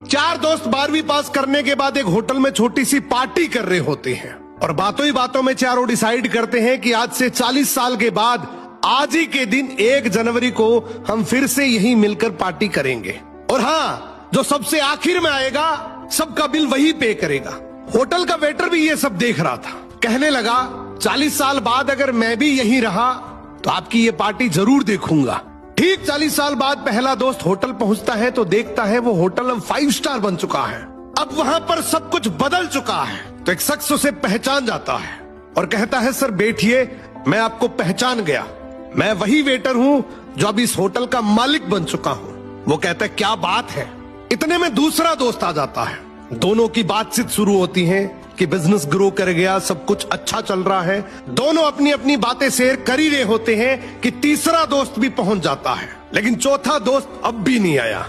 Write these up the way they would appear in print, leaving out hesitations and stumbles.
चार दोस्त 12वीं पास करने के बाद एक होटल में छोटी सी पार्टी कर रहे होते हैं और बातों ही बातों में चारों डिसाइड करते हैं कि आज से 40 साल के बाद आज ही के दिन 1 जनवरी को हम फिर से यही मिलकर पार्टी करेंगे। और हाँ, जो सबसे आखिर में आएगा सबका बिल वही पे करेगा। होटल का वेटर भी ये सब देख रहा था। कहने लगा 40 साल बाद अगर मैं भी यहीं रहा तो आपकी ये पार्टी जरूर देखूंगा। ठीक 40 साल बाद पहला दोस्त होटल पहुंचता है तो देखता है वो होटल अब 5 स्टार बन चुका है। अब वहां पर सब कुछ बदल चुका है। तो एक शख्स उसे पहचान जाता है और कहता है, सर बैठिए, मैं आपको पहचान गया, मैं वही वेटर हूं जो अब इस होटल का मालिक बन चुका हूं। वो कहता है, क्या बात है। इतने में दूसरा दोस्त आ जाता है। दोनों की बातचीत शुरू होती है कि बिजनेस ग्रो कर गया, सब कुछ अच्छा चल रहा है। दोनों अपनी अपनी बातें शेयर कर ही रहे होते हैं कि तीसरा दोस्त भी पहुंच जाता है, लेकिन चौथा दोस्त अब भी नहीं आया।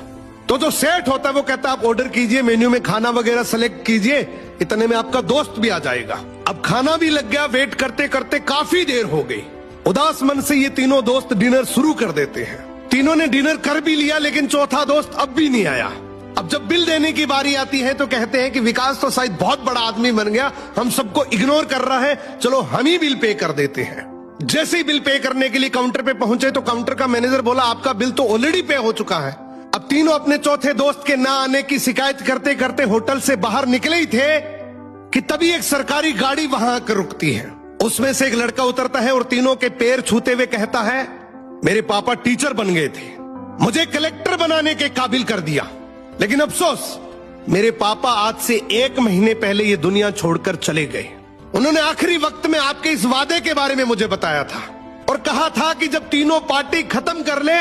तो जो सेठ होता है वो कहता है, आप ऑर्डर कीजिए, मेन्यू में खाना वगैरह सेलेक्ट कीजिए, इतने में आपका दोस्त भी आ जाएगा। अब खाना भी लग गया। वेट करते करते काफी देर हो गई। उदास मन से ये तीनों दोस्त डिनर शुरू कर देते हैं। तीनों ने डिनर कर भी लिया, लेकिन चौथा दोस्त अब भी नहीं आया। अब जब बिल देने की बारी आती है तो कहते हैं कि विकास तो शायद बहुत बड़ा आदमी बन गया, हम सबको इग्नोर कर रहा है, चलो हम ही बिल पे कर देते हैं। जैसे ही बिल पे करने के लिए काउंटर पे पहुंचे तो काउंटर का मैनेजर बोला, आपका बिल तो ऑलरेडी पे हो चुका है। अब तीनों अपने चौथे दोस्त के ना आने की शिकायत करते करते होटल से बाहर निकले ही थे कि तभी एक सरकारी गाड़ी वहां आकर रुकती है। उसमें से एक लड़का उतरता है और तीनों के पैर छूते हुए कहता है, मेरे पापा टीचर बन गए थे, मुझे कलेक्टर बनाने के काबिल कर दिया, लेकिन अफसोस मेरे पापा आज से 1 महीने पहले ये दुनिया छोड़कर चले गए। उन्होंने आखिरी वक्त में आपके इस वादे के बारे में मुझे बताया था और कहा था कि जब तीनों पार्टी खत्म कर ले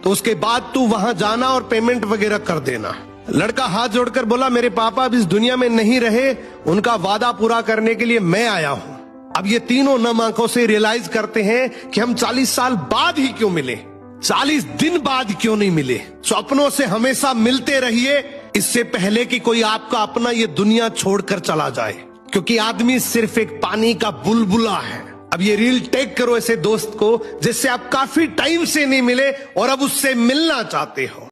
तो उसके बाद तू वहां जाना और पेमेंट वगैरह कर देना। लड़का हाथ जोड़कर बोला, मेरे पापा अब इस दुनिया में नहीं रहे, उनका वादा पूरा करने के लिए मैं आया हूं। अब ये तीनों नम आंखों से रियलाइज करते हैं कि हम 40 साल बाद ही क्यों मिले, 40 दिन बाद क्यों नहीं मिले। स्वप्नों से हमेशा मिलते रहिए, इससे पहले कि कोई आपका अपना ये दुनिया छोड़कर चला जाए, क्योंकि आदमी सिर्फ एक पानी का बुलबुला है। अब ये रील टैग करो ऐसे दोस्त को जिससे आप काफी टाइम से नहीं मिले और अब उससे मिलना चाहते हो।